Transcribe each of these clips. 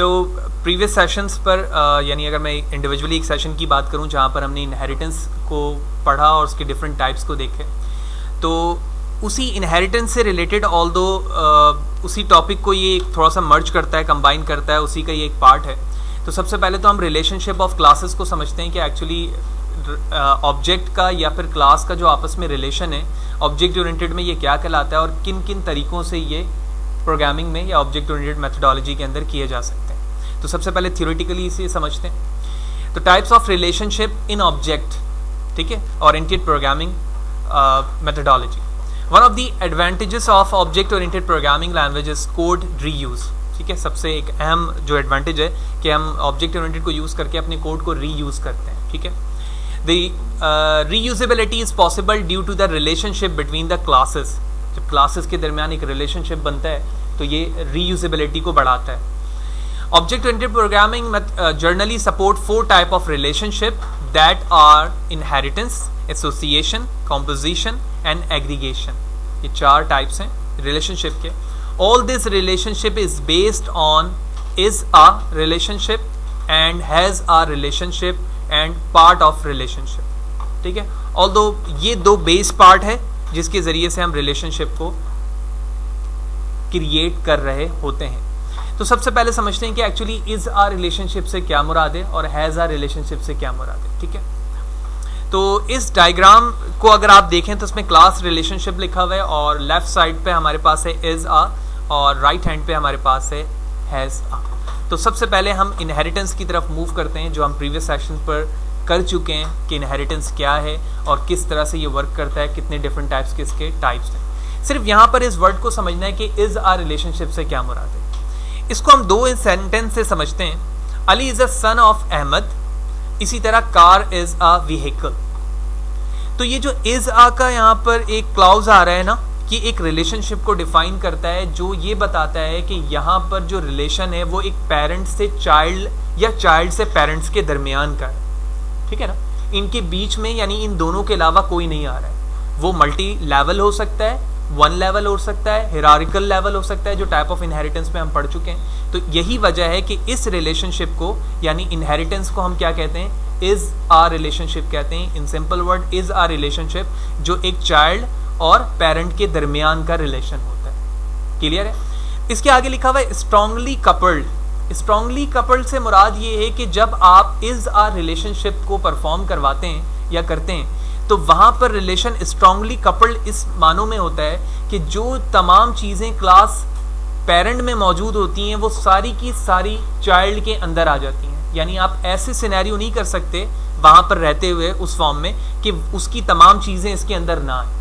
So previous sessions पर यानी अगर मैं इंडिविजुअली एक सेशन की बात करूं जहां पर हमने इनहेरिटेंस को पढ़ा और उसके डिफरेंट टाइप्स को देखे, तो उसी इनहेरिटेंस से रिलेटेड ऑल्दो उसी टॉपिक को ये थोड़ा सा मर्ज करता है, कंबाइन करता है, उसी का ये एक पार्ट है। तो सबसे पहले तो हम रिलेशनशिप ऑफ क्लासेस को समझते हैं कि एक्चुअली ऑब्जेक्ट का या फिर क्लास का जो आपस में रिलेशन है ऑब्जेक्ट ओरिएंटेड में ये क्या कहलाता है और किन किन तरीकों से ये प्रोग्रामिंग में या ऑब्जेक्ट ओरिएंटेड मेथोडोलॉजी के अंदर किए जा सकते हैं। तो सबसे पहले थियोरेटिकली इसे समझते हैं। तो types of relationship in object, ठीक है, oriented programming methodology. One of the advantages of object oriented programming language is code reuse. ठीक है, सबसे एक अहम जो एडवांटेज है कि हम ऑब्जेक्ट ओरिएंटेड को यूज करके अपने कोड को रीयूज करते हैं। ठीक है, the reusability is possible due to the relationship between the classes. जब क्लासेस के दरमियान एक रिलेशनशिप बनता है तो ये रीयूजेबिलिटी को बढ़ाता है। Object oriented programming generally support 4 type of relationship that are inheritance, association, composition and aggregation. ये 4 टाइप्स हैं रिलेशनशिप के। All this relationship is based on is a relationship and has a relationship and part of relationship. ठीक है, although ये 2 base part है जिसके जरिए से हम रिलेशनशिप को क्रिएट कर रहे होते हैं। तो सबसे पहले समझते हैं कि एक्चुअली इज आ रिलेशनशिप से क्या मुराद है और हैज आ रिलेशनशिप से क्या मुराद है। ठीक है, तो इस डायग्राम को अगर आप देखें तो इसमें क्लास रिलेशनशिप लिखा हुआ है और लेफ्ट साइड पे हमारे पास है इज आ और राइट हैंड पे हमारे पास है हैज आ। तो सबसे पहले हम इनहेरिटेंस की तरफ मूव करते हैं, जो हम प्रीवियस सेशन पर कर चुके हैं कि इनहेरिटेंस क्या है और किस तरह से ये वर्क करता है, कितने डिफरेंट टाइप्स के इसके टाइप्स हैं। सिर्फ यहाँ पर इस वर्ड को समझना है कि इज आ रिलेशनशिप से क्या मुराद है। इसको हम 2 सेंटेंस से समझते हैं। Ali is a son of Ahmad, इसी तरह कार इज अ व्हीकल। तो ये जो इज आ का यहाँ पर एक क्लॉज आ रहा है ना, कि एक रिलेशनशिप को डिफाइन करता है जो ये बताता है कि यहाँ पर जो रिलेशन है वो एक पेरेंट से चाइल्ड या चाइल्ड से पेरेंट्स के दरमियान का है। ठीक है ना, इनके बीच में यानी इन दोनों के अलावा कोई नहीं आ रहा है। वो मल्टी लेवल हो सकता है, 1 लेवल हो सकता है, हिरारिकल लेवल हो सकता है, जो टाइप ऑफ इनहेरिटेंस में हम पढ़ चुके हैं। तो यही वजह है कि इस रिलेशनशिप को यानी इनहेरिटेंस को हम क्या कहते हैं, इज आ रिलेशनशिप कहते हैं। In simple word, is a relationship जो एक चाइल्ड और पेरेंट के दरमियान का रिलेशन होता है। क्लियर है। इसके आगे लिखा हुआ है स्ट्रांगली कपल्ड। स्ट्रांगली कपल्ड से मुराद ये है कि जब आप इज आ रिलेशनशिप को परफॉर्म करवाते हैं या करते हैं तो वहां पर रिलेशन स्ट्रांगली कपल्ड इस मानों में होता है कि जो तमाम चीजें क्लास पेरेंट में मौजूद होती हैं वो सारी की सारी चाइल्ड के अंदर आ जाती हैं। यानी आप ऐसे सिनेरियो नहीं कर सकते वहां पर रहते हुए उस फॉर्म में कि उसकी तमाम चीजें इसके अंदर ना आए।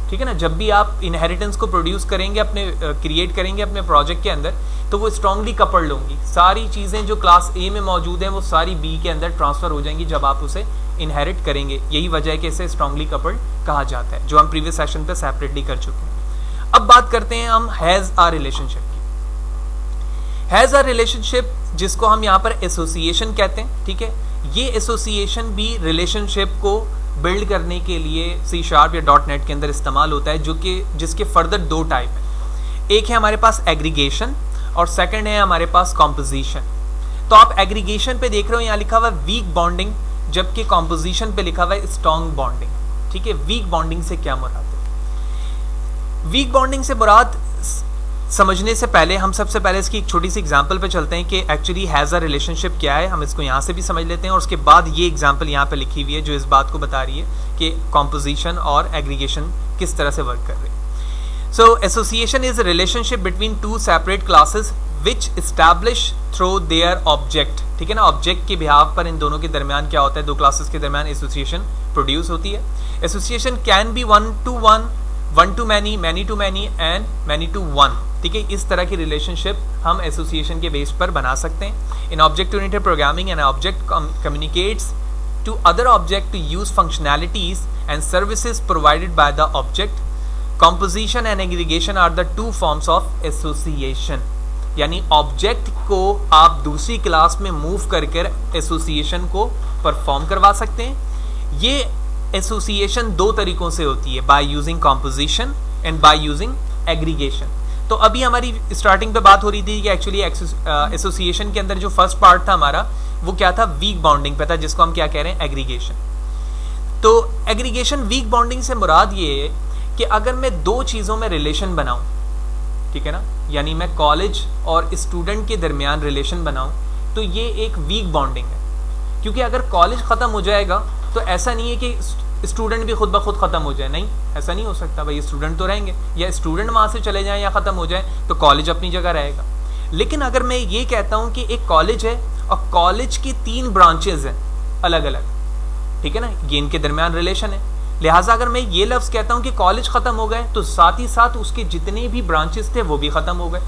ठीक है ना, जब भी आप इनहेरिटेंस को प्रोड्यूस करेंगे, अपने क्रिएट करेंगे अपने प्रोजेक्ट के अंदर, तो वो स्ट्रांगली कपल्ड होंगी। सारी चीजें जो क्लास ए में मौजूद हैं वो सारी बी के अंदर ट्रांसफर हो जाएंगी जब आप उसे इनहेरिट करेंगे। यही वजह है कि इसे स्ट्रांगली कपल्ड कहा जाता है, जो हम प्रीवियस सेशन पे सेपरेटली कर चुके हैं। अब बात करते हैं हम हैज आ रिलेशनशिप की। हैज आ रिलेशनशिप जिसको हम यहाँ पर एसोसिएशन कहते हैं। ठीक है, ये एसोसिएशन भी रिलेशनशिप को बिल्ड करने के लिए C# या .NET के अंदर इस्तेमाल होता है, जो कि जिसके फर्दर 2 टाइप हैं। एक है हमारे पास एग्रीगेशन और सेकंड है हमारे पास कॉम्पोजिशन। तो आप एग्रीगेशन पे देख रहे हो यहाँ लिखा हुआ है वीक बॉन्डिंग, जबकि कॉम्पोजिशन पे लिखा हुआ है स्ट्रॉन्ग बॉन्डिंग। ठीक है, वीक बॉन्डिंग से क्या मुराद है? वीक बॉन्डिंग से मुराद समझने से पहले हम सबसे पहले इसकी एक छोटी सी एग्जांपल पे चलते हैं कि एक्चुअली हैज अ रिलेशनशिप क्या है। हम इसको यहाँ से भी समझ लेते हैं और उसके बाद ये एग्जांपल यहाँ पे लिखी हुई है जो इस बात को बता रही है कि कॉम्पोजिशन और एग्रीगेशन किस तरह से वर्क कर रहे हैं। So association is a relationship between 2 separate classes which establish through their object. ठीक है ना, ऑब्जेक्ट के बिहाव पर इन दोनों के दरमियान क्या होता है, 2 क्लासेस के दरमियान एसोसिएशन प्रोड्यूस होती है। Association can be 1 to 1, 1 to many, many to many and many to 1। ठीक है, इस तरह की रिलेशनशिप हम एसोसिएशन के बेस पर बना सकते हैं। In object oriented programming an object communicates to other object to use functionalities and services provided by the object. Composition and aggregation are the 2 forms of association. यानी ऑब्जेक्ट को आप दूसरी क्लास में मूव करके एसोसिएशन को perform करवा सकते हैं। ये एसोसिएशन 2 तरीकों से होती है, by using composition and by using aggregation. तो अभी हमारी स्टार्टिंग पे बात हो रही थी कि एक्चुअली एसोसिएशन के अंदर जो फर्स्ट पार्ट था हमारा वो क्या था, वीक बॉन्डिंग पे था, जिसको हम क्या कह रहे हैं, एग्रीगेशन। तो एग्रीगेशन वीक बॉन्डिंग से मुराद ये है कि अगर मैं दो चीजों में रिलेशन बनाऊं, ठीक है ना, यानी मैं कॉलेज और स्टूडेंट के दरमियान रिलेशन बनाऊं, तो ये एक वीक बॉन्डिंग है। क्योंकि अगर कॉलेज खत्म हो जाएगा तो ऐसा नहीं है कि स्टूडेंट भी खुद ब खुद खत्म हो जाए, नहीं, ऐसा नहीं हो सकता भाई, स्टूडेंट तो रहेंगे, या स्टूडेंट वहां से चले जाएं या खत्म हो जाए तो कॉलेज अपनी जगह रहेगा। लेकिन अगर मैं ये कहता हूं कि एक कॉलेज है और कॉलेज की 3 ब्रांचेज हैं अलग अलग, ठीक है ना, ये इनके दरमियान रिलेशन है। लिहाजा अगर मैं ये लफ्ज कहता हूं कि कॉलेज खत्म हो गए तो साथ ही साथ उसके जितने भी ब्रांचेस थे वो भी खत्म हो गए,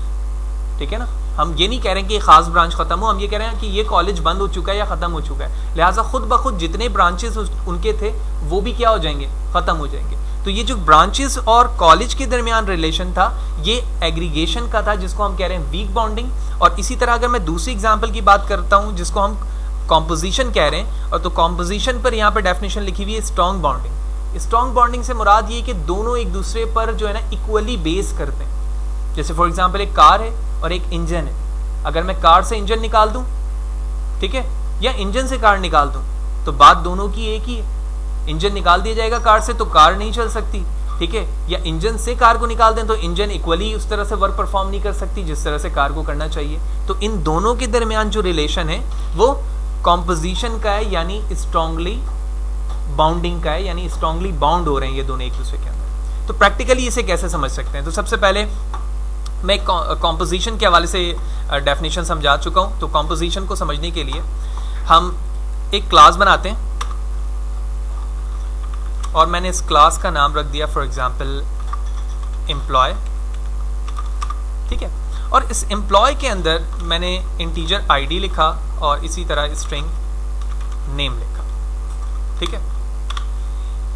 ठीक है ना। हम ये नहीं कह रहे हैं कि खास ब्रांच खत्म हो, हम ये कह रहे हैं कि ये कॉलेज बंद हो चुका है या खत्म हो चुका है, लिहाजा खुद ब खुद जितने ब्रांचेस उनके थे वो भी क्या हो जाएंगे, खत्म हो जाएंगे। तो ये जो ब्रांचेस और कॉलेज के दरमियान रिलेशन था ये एग्रीगेशन का था, जिसको हम कह रहे हैं वीक बॉन्डिंग। और इसी तरह अगर मैं दूसरी एग्जाम्पल की बात करता हूं जिसको हम कॉम्पोजिशन कह रहे हैं, और तो कॉम्पोजिशन पर यहाँ पर डेफिनेशन लिखी हुई है स्ट्रॉन्ग बॉन्डिंग। स्ट्रॉन्ग बॉन्डिंग से मुराद ये कि दोनों एक दूसरे पर जो है ना इक्वली बेस करते हैं। जैसे फॉर एग्जाम्पल एक कार है और एक इंजन है, अगर मैं कार से इंजन निकाल दूं, ठीक है, या इंजन से कार निकाल दूं, तो बात दोनों की एक ही है। इंजन निकाल दिया जाएगा कार से तो कार नहीं चल सकती, ठीक है, या इंजन से कार को निकाल दें तो इंजन इक्वली उस तरह से वर्क परफॉर्म नहीं कर सकती जिस तरह से कार को करना चाहिए। तो इन दोनों के दरमियान जो रिलेशन है वो कॉम्पोजिशन का है, यानी स्ट्रांगली बाउंडिंग का है, यानी स्ट्रांगली बाउंड हो रहे हैं ये दोनों एक दूसरे के अंदर। तो प्रैक्टिकली इसे कैसे समझ सकते हैं, तो सबसे पहले मैं कॉम्पोजिशन के हवाले से डेफिनेशन समझा चुका हूं। तो कॉम्पोजिशन को समझने के लिए हम एक क्लास बनाते हैं और मैंने इस क्लास का नाम रख दिया फॉर एग्जांपल एम्प्लॉय, ठीक है, और इस एम्प्लॉय के अंदर मैंने इंटीजर आईडी लिखा और इसी तरह स्ट्रिंग नेम लिखा, ठीक है।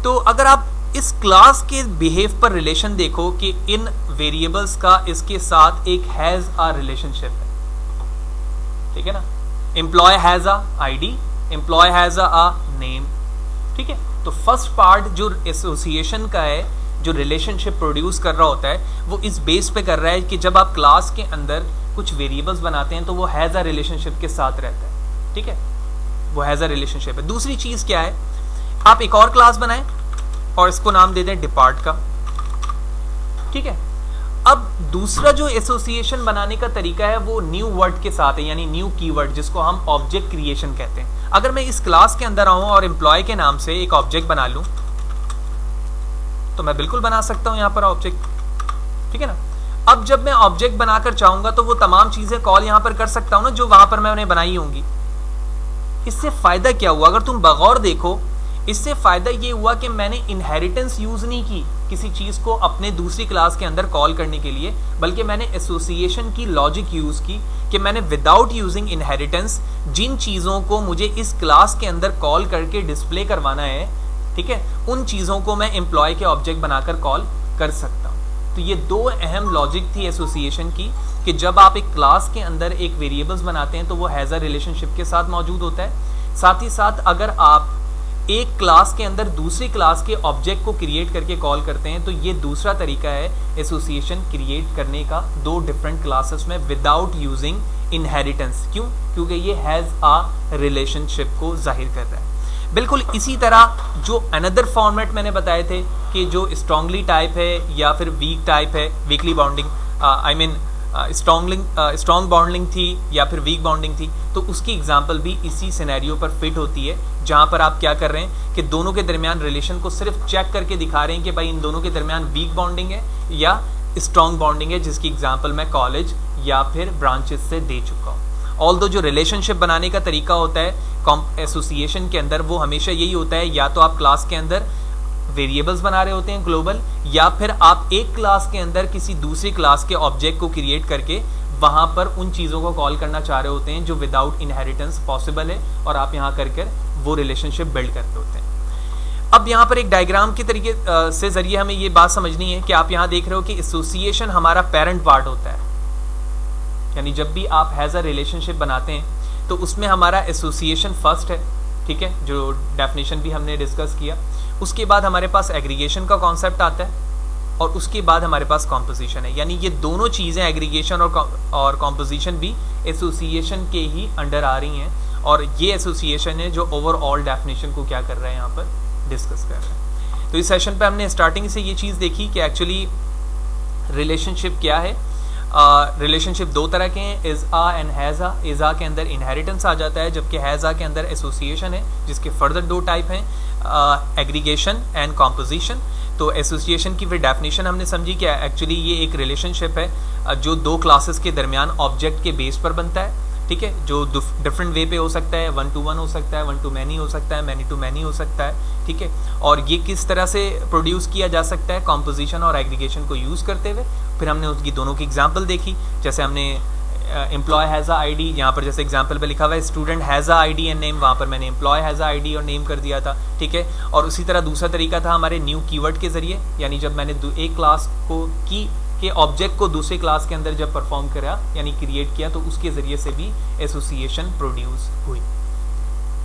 तो अगर आप इस क्लास के बिहेव पर रिलेशन देखो कि इन वेरिएबल्स का इसके साथ एक हैज अ रिलेशनशिप है, ठीक है ना, employee has a ID, employee has a name, ठीक है। तो फर्स्ट पार्ट जो एसोसिएशन का है, जो रिलेशनशिप प्रोड्यूस कर रहा होता है, वो इस बेस पे कर रहा है कि जब आप क्लास के अंदर कुछ वेरिएबल्स बनाते हैं तो वो हैज अ रिलेशनशिप के साथ रहता है, ठीक है, वो हैज अ रिलेशनशिप है। दूसरी चीज क्या है, आप एक और क्लास बनाएं और इसको नाम दे दें डिपार्ट का, ठीक है। अब दूसरा जो एसोसिएशन बनाने का तरीका है वो न्यू वर्ड के साथ है, यानी न्यू कीवर्ड, जिसको हम ऑब्जेक्ट क्रिएशन कहते हैं। अगर मैं इस क्लास के अंदर आऊं और एम्प्लॉय के नाम से एक ऑब्जेक्ट बना लूं तो मैं बिल्कुल बना सकता हूं यहां पर ऑब्जेक्ट, ठीक है ना। अब जब मैं ऑब्जेक्ट बनाकर चाहूंगा तो वो तमाम चीजें कॉल यहां पर कर सकता हूं ना जो वहां पर मैंने बनाई होंगी। इससे फायदा क्या हुआ, अगर तुम बगौर देखो, इससे फायदा ये हुआ कि मैंने इनहेरिटेंस यूज नहीं की किसी चीज को अपने दूसरी क्लास के अंदर कॉल करने के लिए, बल्कि मैंने एसोसिएशन की लॉजिक यूज की कि मैंने विदाउट यूजिंग इनहेरिटेंस जिन चीजों को मुझे इस क्लास के अंदर कॉल करके डिस्प्ले करवाना है, ठीक है, उन चीजों को मैं एम्प्लॉय के ऑब्जेक्ट बनाकर कॉल कर सकता हूं। तो ये दो अहम लॉजिक थी एसोसिएशन की कि जब आप एक क्लास के अंदर एक वेरिएबल्स बनाते हैं तो वो हैज अ रिलेशनशिप के साथ मौजूद होता है। साथ ही साथ अगर आप एक क्लास के अंदर दूसरी क्लास के ऑब्जेक्ट को क्रिएट करके कॉल करते हैं तो ये दूसरा तरीका है एसोसिएशन क्रिएट करने का दो डिफरेंट क्लासेस में विदाउट यूजिंग इनहेरिटेंस। क्यों? क्योंकि ये हैज अ रिलेशनशिप को जाहिर कर रहा है। बिल्कुल इसी तरह जो अनदर फॉर्मेट मैंने बताए थे कि जो स्ट्रांगली टाइप है या फिर वीक टाइप है, weekly bounding, I mean strong bonding थी या फिर वीक बॉन्डिंग थी, तो उसकी एग्जांपल भी इसी सिनेरियो पर फिट होती है, जहां पर आप क्या कर रहे हैं कि दोनों के दरमियान रिलेशन को सिर्फ चेक करके दिखा रहे हैं कि भाई इन दोनों के दरमियान वीक बॉन्डिंग है या स्ट्रॉन्ग बॉन्डिंग है, जिसकी एग्जांपल मैं कॉलेज या फिर ब्रांचेस से दे चुका हूँ। ऑल्दो जो रिलेशनशिप बनाने का तरीका होता है एसोसिएशन के अंदर वो हमेशा यही होता है, या तो आप क्लास के अंदर वेरिएबल्स बना रहे होते हैं ग्लोबल, या फिर आप एक क्लास के अंदर किसी दूसरी क्लास के ऑब्जेक्ट को क्रिएट करके वहां पर उन चीज़ों को कॉल करना चाह रहे होते हैं जो विदाउट इनहेरिटेंस पॉसिबल है, और आप यहाँ कर वो रिलेशनशिप बिल्ड करते होते हैं। अब यहाँ पर एक डायग्राम के तरीके से जरिए हमें ये बात समझनी है कि आप यहाँ देख रहे हो कि एसोसिएशन हमारा पेरेंट पार्ट होता है, यानी जब भी आप हैज अ रिलेशनशिप बनाते हैं तो उसमें हमारा एसोसिएशन फर्स्ट है, ठीक है, जो डेफिनेशन भी हमने डिस्कस किया। उसके बाद हमारे पास एग्रीगेशन का कॉन्सेप्ट आता है, और उसके बाद हमारे पास कॉम्पोजिशन है। यानी ये दोनों चीज़ें एग्रीगेशन और कॉम्पोजिशन भी एसोसिएशन के ही अंडर आ रही हैं, और ये एसोसिएशन है जो ओवरऑल डेफिनेशन को क्या कर रहा है यहाँ पर डिस्कस कर रहा है। तो इस सेशन पे हमने स्टार्टिंग से ये चीज़ देखी कि एक्चुअली रिलेशनशिप क्या है। रिलेशनशिप दो तरह के हैं, is a and has a. Is a के अंदर इनहेरिटेंस आ जाता है, जबकि हैज़ आ के अंदर एसोसिएशन है, जिसके फर्दर दो टाइप हैं, एग्रीगेशन एंड कॉम्पोजिशन। तो एसोसिएशन की फिर डेफिनेशन हमने समझी कि एक्चुअली ये एक रिलेशनशिप है जो दो क्लासेस के दरमियान ऑब्जेक्ट के बेस पर बनता है, ठीक है, जो डिफरेंट वे पे हो सकता है, 1 to 1 हो सकता है, 1 to many हो सकता है, many to many हो सकता है, ठीक है। और ये किस तरह से प्रोड्यूस किया जा सकता है कॉम्पोजिशन और एग्रीगेशन को यूज़ करते हुए। फिर हमने उसकी दोनों की एग्जांपल देखी, जैसे हमने एम्प्लॉय हैज़ अ आईडी, यहाँ पर जैसे एग्जांपल पे लिखा हुआ है student has a ID and name, वहाँ पर मैंने एम्प्लॉय हैज़ अ आईडी और नेम कर दिया था, ठीक है। और उसी तरह दूसरा तरीका था हमारे न्यू कीवर्ड के ज़रिए, यानी जब मैंने एक क्लास को की के ऑब्जेक्ट को दूसरे क्लास के अंदर जब परफॉर्म करा यानी क्रिएट किया, तो उसके ज़रिए से भी एसोसिएशन प्रोड्यूस हुई।